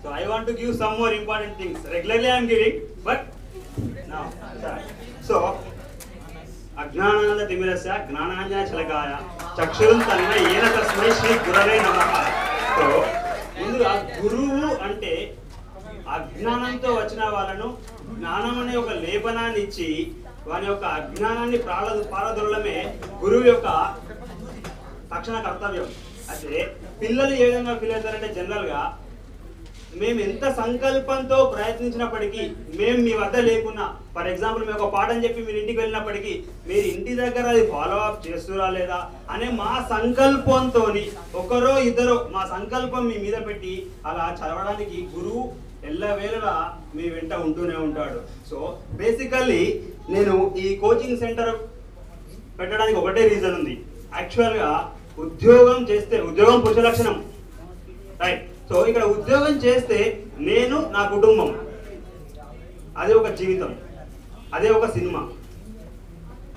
So I want to give some more important things. Regularly I am giving, but now so అజ్ఞానానంద తిమిరస్య జ్ఞానాంజన శలకాయ చక్షురుం Tanmaya ఏన తస్మై శ్రీ గురవే నమః. So ముందుగా గురువు అంటే అజ్ఞానంతో వచ్చిన వాళ్ళను జ్ఞానం అనే ఒక లేపనాన్ని ఇచ్చి వారి యొక్క అజ్ఞానాన్ని పారదొల్లడమే గురువు యొక్క తక్షణ కర్తవ్యం. అయితే పిల్లలు ఏ విధంగా ఫీల్ అవుతారంటే జనరల్గా మేము ఎంత సంకల్పంతో ప్రయత్నించినప్పటికీ మేము మీ వద్ద లేకున్నా, ఫర్ ఎగ్జాంపుల్ మేము ఒక పాఠం చెప్పి మీరు ఇంటికి వెళ్ళినప్పటికీ మీరు ఇంటి దగ్గర అది ఫాలో అప్ చేస్తురా లేదా అనే మా సంకల్పంతో ఒకరో ఇద్దరో మా సంకల్పం మీ మీద పెట్టి అలా చదవడానికి గురువు ఎల్లవేళలా మీ వెంట ఉంటూనే ఉంటాడు. సో బేసికల్లీ నేను ఈ కోచింగ్ సెంటర్ పెట్టడానికి ఒకటే రీజన్ ఉంది. యాక్చువల్గా ఉద్యోగం చేస్తే ఉద్యోగం పురుష లక్షణం, రైట్? సో ఇక్కడ ఉద్యోగం చేస్తే నేను నా కుటుంబం, అదే ఒక జీవితం, అదే ఒక సినిమా,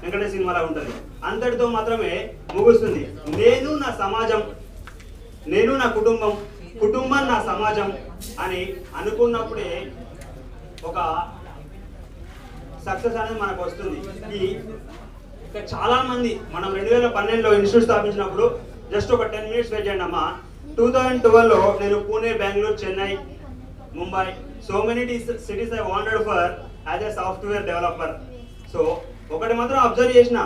వెంకటేష్ సినిమాలా ఉంటుంది. అంతటితో మాత్రమే ముగుస్తుంది. నేను నా సమాజం, నేను నా కుటుంబం, కుటుంబం నా సమాజం అని అనుకున్నప్పుడే ఒక సక్సెస్ అనేది మనకు వస్తుంది. ఇక్కడ చాలా మంది మనం 2012లో ఇన్స్టిట్యూట్ స్థాపించినప్పుడు జస్ట్ ఒక 10 minutes వెయిట్ చేయండి అమ్మా. 2012లో నేను Pune, Bengaluru, Chennai, Mumbai, so many cities I wanted for as a software developer. So ఒకటి మాత్రం అబ్జర్వ్ చేసిన,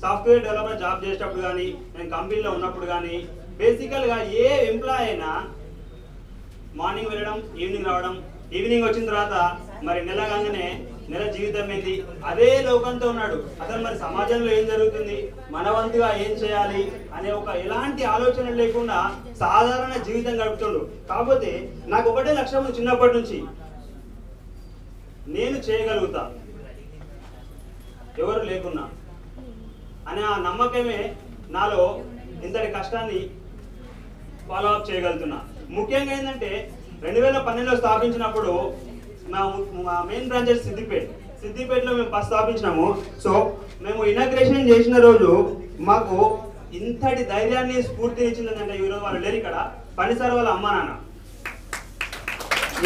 సాఫ్ట్వేర్ డెవలపర్ జాబ్ చేసేటప్పుడు కానీ నేను కంపెనీలో ఉన్నప్పుడు కానీ బేసికల్గా ఏ ఎంప్లాయ్ అయినా మార్నింగ్ వెళ్ళడం, ఈవినింగ్ రావడం, ఈవినింగ్ వచ్చిన తర్వాత మరి నెల కాగానే నెల జీవితం ఏంది అదే లోకంతో ఉన్నాడు. అసలు మరి సమాజంలో ఏం జరుగుతుంది, మన వంతుగా ఏం చేయాలి అనే ఒక ఎలాంటి ఆలోచన లేకుండా సాధారణ జీవితం గడుపుతుండు. కాకపోతే నాకు ఒకటే లక్ష్యం చిన్నప్పటి నుంచి, నేను చేయగలుగుతా ఎవరు లేకున్నా అనే ఆ నమ్మకమే నాలో ఇంతటి కష్టాన్ని ఫాలో అప్ చేయగలుగుతున్నా. ముఖ్యంగా ఏంటంటే 2012లో స్థాపించినప్పుడు మా మెయిన్ బ్రాంచెస్ సిద్దిపేటలో మేము ఫస్ట్ స్థాపించినాము. సో మేము ఇనాగ్రేషన్ చేసిన రోజు మాకు ఇంతటి ధైర్యాన్ని స్ఫూర్తిని ఇచ్చిందంటే ఈరోజు వాళ్ళు లేరు ఇక్కడ, పనిసార్ వాళ్ళ అమ్మ నాన్న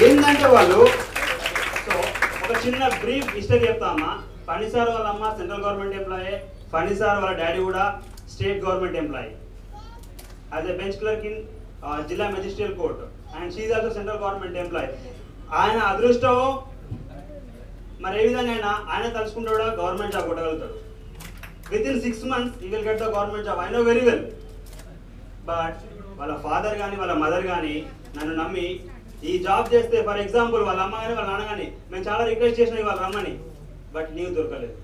ఏంటంటే వాళ్ళు. సో ఒక చిన్న బ్రీఫ్ హిస్టరీ చెప్తా అమ్మా. పనిసార్ వాళ్ళ అమ్మ సెంట్రల్ గవర్నమెంట్ ఎంప్లాయీ, పనిసార్ వాళ్ళ డాడీ కూడా state government employee as a bench clerk in జిల్లా magisterial court, and she is also central government employee. ఆయన అదృష్టం మరి ఏ విధంగా ఆయన తలుచుకుంటాడో గవర్నమెంట్ జాబ్ కొట్టగలుగుతాడు. Within 6 months he will get the government job. I know very well. But వాళ్ళ ఫాదర్ కానీ వాళ్ళ మదర్ కానీ నన్ను నమ్మి ఈ జాబ్ చేస్తే, ఫర్ ఎగ్జాంపుల్ వాళ్ళ అమ్మ కానీ వాళ్ళ నాన్న కానీ మేము చాలా రిక్వెస్ట్ చేసినా వాళ్ళు రమ్మని, బట్ లీవ్ దొరకలేదు.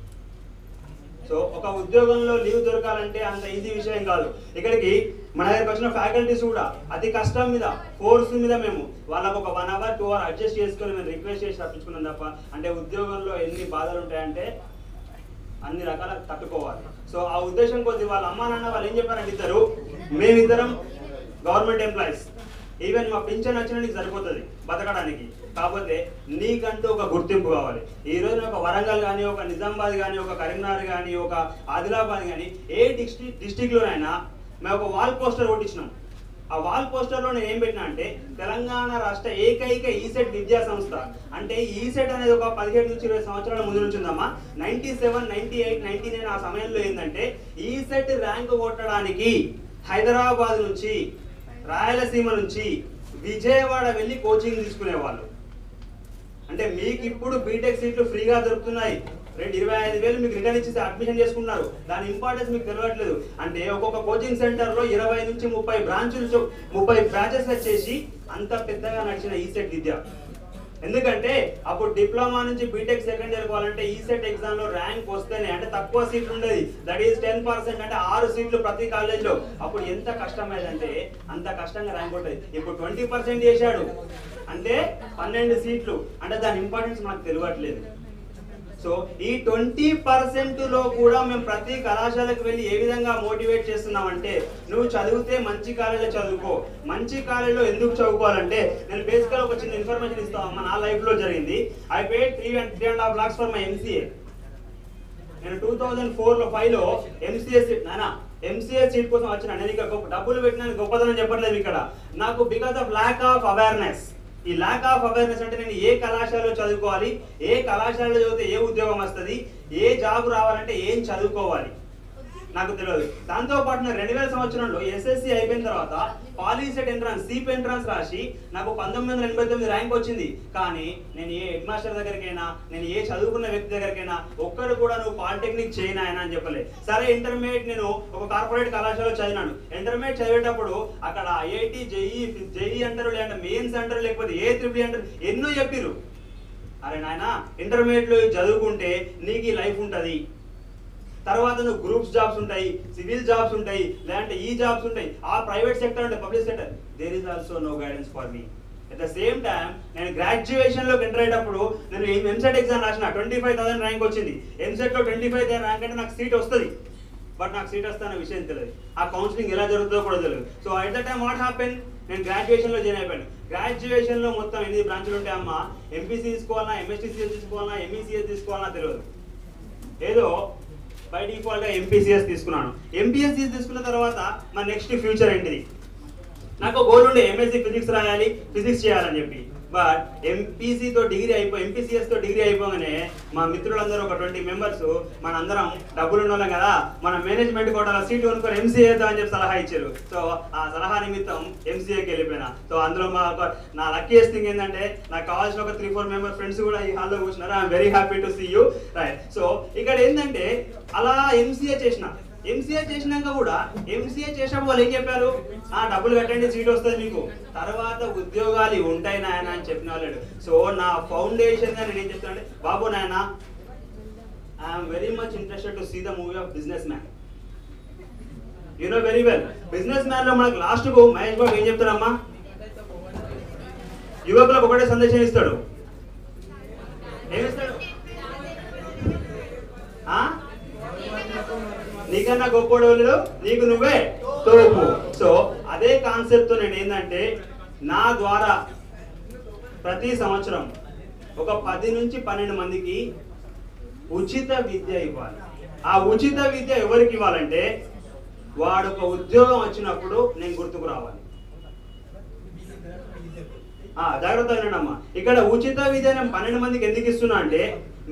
సో ఒక ఉద్యోగంలో లీవ్ దొరకాలంటే అంత ఈజీ విషయం కాదు. ఇక్కడికి మన దగ్గరకు వచ్చిన ఫ్యాకల్టీస్ కూడా అతి కష్టం మీద, ఫోర్స్ మీద మేము వాళ్ళకు ఒక 1 hour 2 hour అడ్జస్ట్ చేసుకొని మేము రిక్వెస్ట్ చేసి తప్పించుకున్నాం తప్ప. అంటే ఉద్యోగంలో ఎన్ని బాధలు ఉంటాయంటే అన్ని రకాల తట్టుకోవాలి. సో ఆ ఉద్దేశం కొద్ది వాళ్ళ అమ్మా నాన్న వాళ్ళు ఏం చెప్పారంటే, మేమిద్దరం గవర్నమెంట్ ఎంప్లాయీస్, ఈవెన్ మా పింఛన్ వచ్చిన నీకు సరిపోతుంది బతకడానికి, కాకపోతే నీకంటూ ఒక గుర్తింపు కావాలి. ఈ రోజు ఒక వరంగల్ కానీ, ఒక నిజామాబాద్ కానీ, ఒక కరీంనగర్ కానీ, ఒక ఆదిలాబాద్ కానీ ఏ డిస్టిక్లోనైనా మేము ఒక వాల్ పోస్టర్ కొట్టించినాం. ఆ వాల్ పోస్టర్లో నేను ఏం పెట్టినా అంటే తెలంగాణ రాష్ట్ర ఏకైక ఈసెట్ విద్యా సంస్థ. అంటే ఈసెట్ అనేది ఒక 17 నుంచి 20 సంవత్సరాల ముందు నుంచి ఉందమ్మా. 97, 98, 99 ఆ సమయంలో ఏంటంటే ఈసెట్ ర్యాంకు కొట్టడానికి హైదరాబాద్ నుంచి, రాయలసీమ నుంచి, విజయవాడ వెళ్ళి కోచింగ్ తీసుకునేవాళ్ళు. అంటే మీకు ఇప్పుడు బీటెక్ సీట్లు ఫ్రీగా దొరుకుతున్నాయి, 25,000 మీకు రిటర్న్ ఇచ్చేసి అడ్మిషన్ చేసుకున్నారు. దాని ఇంపార్టెన్స్ మీకు తెలియట్లేదు. అంటే ఒక్కొక్క కోచింగ్ సెంటర్లో 20 నుంచి 30 బ్రాంచెస్ వచ్చేసి అంత పెద్దగా నడిచిన ఈసెట్ విద్య. ఎందుకంటే అప్పుడు డిప్లొమా నుంచి బీటెక్ సెకండ్ ఇయర్ పోవాలంటే ఈసెట్ ఎగ్జామ్ లో ర్యాంక్ వస్తేనే, అంటే తక్కువ సీట్లు ఉండేది, దట్ ఈస్ 10%, అంటే 6 సీట్లు ప్రతి కాలేజ్లో. అప్పుడు ఎంత కష్టమైందంటే అంత కష్టంగా ర్యాంక్ ఉంటుంది. ఇప్పుడు 20% చేశాడు అంటే 12 సీట్లు, అంటే దాని ఇంపార్టెన్స్ మనకు తెలియట్లేదు. సో ఈ 20%లో కూడా మేము ప్రతి కళాశాలకు వెళ్ళి ఏ విధంగా మోటివేట్ చేస్తున్నామంటే, నువ్వు చదివితే మంచి కాలేజీలో చదువుకో. మంచి కాలేజీలో ఎందుకు చదువుకోవాలంటే, నేను బేసిక్గా ఒక చిన్న ఇన్ఫర్మేషన్ ఇస్తామమ్మా. నా లైఫ్లో జరిగింది. I paid 3.5 lakhs for my MCA. నేను 2004-5లో ఎంసీఏ సీట్ కోసం వచ్చిన. నేను ఇంకా డబ్బులు పెట్టిన గొప్పదనం చెప్పట్లేదు ఇక్కడ. నాకు because of lack of awareness, ఈ ల్యాక్ ఆఫ్ అవేర్నెస్ అంటే నేను ఏ కళాశాలలో చదువుకోవాలి, ఏ కళాశాలలో చదివితే ఏ ఉద్యోగం వస్తుంది, ఏ జాబ్ రావాలంటే ఏం చదువుకోవాలి నాకు తెలియదు. దాంతోపాటు నాకు 2000 సంవత్సరంలో ఎస్ఎస్సి అయిపోయిన తర్వాత పాలీసెట్ ఎంట్రన్స్ సీప్ ఎంట్రన్స్ రాసి నాకు 1989 ర్యాంక్ వచ్చింది. కానీ నేను ఏ హెడ్ మాస్టర్ దగ్గరికైనా, నేను ఏ చదువుకున్న వ్యక్తి దగ్గరికైనా ఒక్కరు కూడా నువ్వు పాలిటెక్నిక్ చేయను ఆయన అని చెప్పలేదు. సరే ఇంటర్మీడియట్ నేను ఒక కార్పొరేట్ కళాశాలలో చదివినాను. ఇంటర్మీడియట్ చదివేటప్పుడు అక్కడ ఐఐటి జేఈ అంటారు, లేదంటే మెయిన్స్ అంటారు, లేకపోతే AEEE అంటారు, ఎన్నో చెప్పిరు. అరే నాయన ఇంటర్మీడియట్లో చదువుకుంటే నీకు ఈ లైఫ్ ఉంటుంది, తర్వాత నువ్వు గ్రూప్స్ జాబ్స్ ఉంటాయి, సివిల్ జాబ్స్ ఉంటాయి, లేదంటే ఈ జాబ్స్ ఉంటాయి, ఆ ప్రైవేట్ సెక్టర్ అంటే public sector. There is also no guidance for me. At the same time నేను గ్రాడ్యుయేషన్లోకి ఎంటర్ అయ్యేటప్పుడు నేను ఎంసెట్ ఎగ్జామ్ రాసిన 25,000 ర్యాంక్ వచ్చింది. ఎంసెట్లో 25,000 ర్యాంక్ అంటే నాకు సీట్ వస్తుంది. బట్ నాకు సీట్ వస్తున్న విషయం తెలియదు, ఆ కౌన్సిలింగ్ ఎలా జరుగుతుందో కూడా తెలియదు. So at the time what happen, నేను గ్రాడ్యుయేషన్లో జాయిన్ అయిపోయాను. గ్రాడ్యుయేషన్లో మొత్తం 8 బ్రాంచ్లు ఉంటాయి అమ్మ. ఎంపీసీ తీసుకోవాలన్నా, ఎంఎస్టీసీఎస్ తీసుకోవాలన్నా, ఎంఈసీఎస్ తీసుకోవాలన్నా తెలియదు. ఏదో బై డిఫాల్ట్గా ఎంపీసీఎస్ తీసుకున్నాను. ఎంపీఎస్సీ తీసుకున్న తర్వాత మా నెక్స్ట్ ఫ్యూచర్ ఏంటిది, నాకు గోల్ ఉండే ఎంఎస్సీ ఫిజిక్స్ రాయాలి, ఫిజిక్స్ చేయాలని చెప్పి. బట్ ఎంపీసీతో డిగ్రీ ఎంపీసీఎస్తో డిగ్రీ అయిపోగానే మా మిత్రులందరూ ఒక 20 మెంబర్స్ మనందరం డబ్బులు ఉన్నోళ్ళం కదా, మన మేనేజ్మెంట్ కూడా సీట్ కొనుక్కొని ఎంసీఏ అని చెప్పి సలహా ఇచ్చారు. సో ఆ సలహా నిమిత్తం ఎంసీఏకి వెళ్ళిపోయినా. సో అందులో నా లక్కీయెస్ట్ థింగ్ ఏంటంటే నాకు కావాల్సిన ఒక 3-4 మెంబర్ ఫ్రెండ్స్ కూడా ఈ హాల్లో కూర్చున్నారు. I'm very happy to see you, right. So ఇక్కడ ఏంటంటే అలా ఎంసీఏ చేసినాక కూడా ఎంసీఏ చేసినప్పుడు వాళ్ళు ఏం చెప్పారు, డబ్బులు కట్టండి సీట్ వస్తుంది మీకు, తర్వాత ఉద్యోగాలు ఉంటాయి నాయన అని చెప్పిన వాళ్ళు. సో నా ఫౌండేషన్ గా నేను ఏం చెప్తాను అంటే, బాబు నాయన I'm very much interested to see the movie of Businessman. You know very well Businessman లో మనకు లాస్ట్ కు మహేష్ బాబు ఏం చెప్తాడమ్మా, యువకులకు ఒకటే సందేశం ఇస్తాడు. ఏమిస్తాడు, నీకన్నా గొప్పడు నీకు నువ్వే తోపు. సో అదే కాన్సెప్ట్ తో నేను ఏంటంటే నా ద్వారా ప్రతి సంవత్సరం ఒక 10 నుంచి 12 మందికి ఉచిత విద్య ఇవ్వాలి. ఆ ఉచిత విద్య ఎవరికి ఇవ్వాలంటే వాడు ఒక ఉద్యోగం వచ్చినప్పుడు నేను గుర్తుకు రావాలి. జాగ్రత్తగా వినండమ్మా. ఇక్కడ ఉచిత విద్య నేను 12 మందికి ఎందుకు ఇస్తున్నా అంటే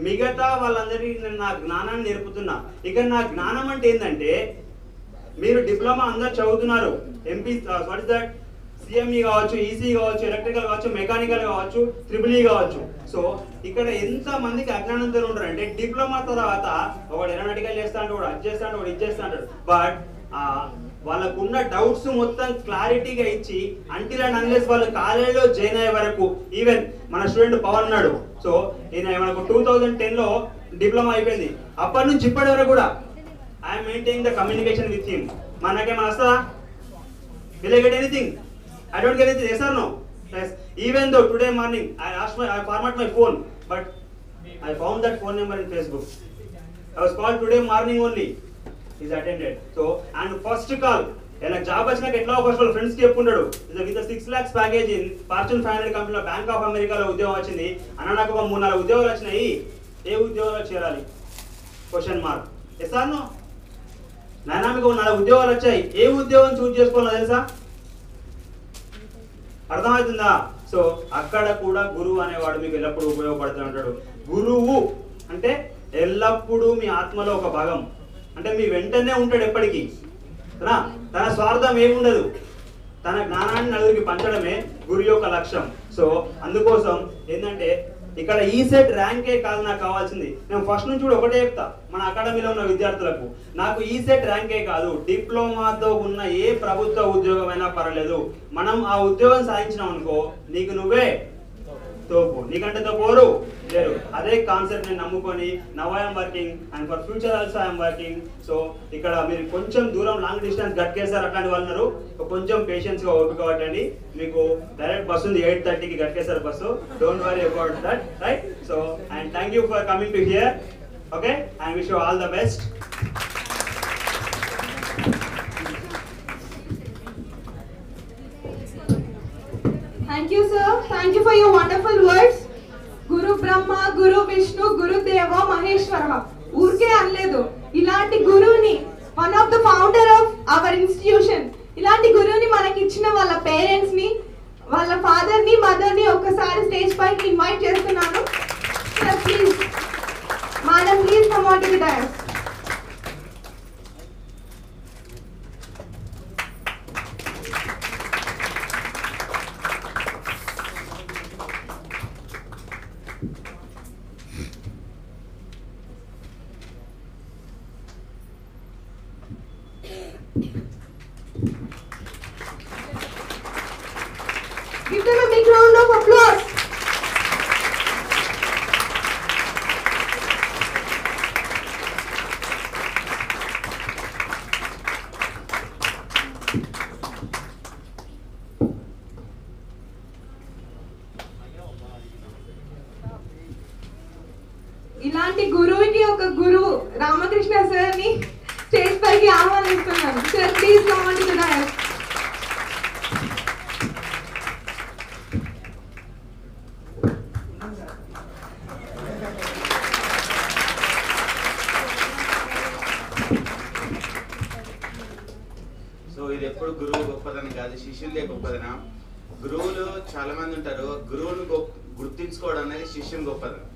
మిగతా వాళ్ళందరికీ నేను నా జ్ఞానాన్ని నేర్పుతున్నా. ఇక్కడ నా జ్ఞానం అంటే ఏంటంటే మీరు డిప్లొమా అందరు చదువుతున్నారు, MP what is that CME కావచ్చు, ఈసీ కావచ్చు, ఎలక్ట్రికల్ కావచ్చు, మెకానికల్ కావచ్చు, ట్రిపుల్ ఈ కావచ్చు. సో ఇక్కడ ఎంత మందికి అజ్ఞానంతో ఉంటారు అంటే డిప్లొమా తర్వాత ఒకడు ఏరోనాటికల్ చేస్తా అంటే ఒకడు అది చేస్తా అంటే ఒకడు ఇది చేస్తా అంటాడు. బట్ వాళ్ళకున్న డౌట్స్ మొత్తం క్లారిటీగా ఇచ్చి అంటిల్ అండ్ అన్లెస్ వాళ్ళు కాలేజీలో జాయిన్ అయ్యే వరకు, ఈవెన్ మన స్టూడెంట్ పవన్ ఉన్నాడు. సో ఈయన మనకు 2010లో డిప్లొమా అయిపోయింది. అప్పటి నుంచి ఇప్పటి వరకు కూడా I'm maintaining the communication with him. మనకేమైనా వస్తుందా, will I get anything, I don't get anything, yes or no? Yes. Even though today morning I format my phone, but I found that phone number in Facebook. I was called today morning only. Is attended. So and first call ఎలా job వచ్చినాక ఎట్లా first వాళ్ళ friends కి చెప్పుకుంటాడు, with 6 lakhs package in Fortune 500 కంపెనీలో bank of అమెరికాలో ఉద్యోగం వచ్చింది అన్న, నాకు ఒక 3-4 ఉద్యోగాలు వచ్చినాయి, ఏ ఉద్యోగాలు చేరాలి question mark. Yes or no? నాయనా మీకు 4 ఉద్యోగాలు వచ్చాయి, ఏ ఉద్యోగం చూస్ చేసుకోవాలో తెలుసా? అర్థమవుతుందా? సో అక్కడ కూడా గురువు అనేవాడు మీకు ఎల్లప్పుడూ ఉపయోగపడుతూ ఉంటాడు. గురువు అంటే ఎల్లప్పుడూ మీ ఆత్మలో ఒక భాగం, అంటే మీ వెంటనే ఉంటాడు ఎప్పటికీ. తన స్వార్థం ఏముండదు, తన జ్ఞానాన్ని నలుగురికి పంచడమే గురు యొక్క లక్ష్యం. సో అందుకోసం ఏంటంటే ఇక్కడ ఈ సెట్ ర్యాంకే కాదు నాకు కావాల్సింది. నేను ఫస్ట్ నుంచి కూడా ఒకటే చెప్తా మన అకాడమీలో ఉన్న విద్యార్థులకు, నాకు ఈ సెట్ ర్యాంకే కాదు, డిప్లొమాతో ఉన్న ఏ ప్రభుత్వ ఉద్యోగమైనా పర్వాలేదు, మనం ఆ ఉద్యోగం సాధించినాం అనుకో నీకు నువ్వే తోపు, నీకంటే తోపోరు లేరు. అదే కాన్సెప్ట్ నేను నమ్ముకొని now I'm working and for future also I'm working. So ఇక్కడ మీరు కొంచెం దూరం లాంగ్ డిస్టెన్స్ గట్కేసారు అట్లాంటి వాళ్ళు ఉన్నారు, కొంచెం పేషెన్స్ గా ఓపిక పట్టండి. మీకు డైరెక్ట్ బస్ ఉంది 8:30కి Ghatkesar bus, don't worry about that, right? So and thank you for coming to here, okay, and wish you all the best. Thank you, sir. Thank you for your wonderful words. Guru Brahma, Guru Vishnu, Guru Deva, Maheshwara. Urke anledu. Ilanti guruni, one of the founder of our institution. Ilanti guruni manaki ichina valla parents ni వాళ్ళ father ని mother ని ఒక్కసారి stage పైకి invite చేస్తున్నాను. Sir please, madam please come on to the dais. Give them a big round of applause. ఇలాంటి గురువుకి ఒక గురువు రామకృష్ణ సార్ ని స్టేజ్ పైకి ఆహ్వానిస్తున్నాను. Sir please come on to the dais. So ఇది ఎప్పుడు గురువు గొప్పదని కాదు, శిష్యులే గొప్పదనం. గురువులు చాలా మంది ఉంటారు, గురువును గుర్తించుకోవడం అనేది శిష్యుని గొప్పదనం.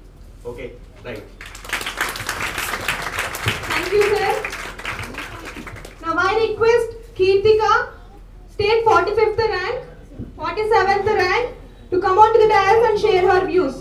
Okay right. Thank you, sir. Now I request Kirtika, state 45th rank, 47th rank, to come on to the dais and share her views.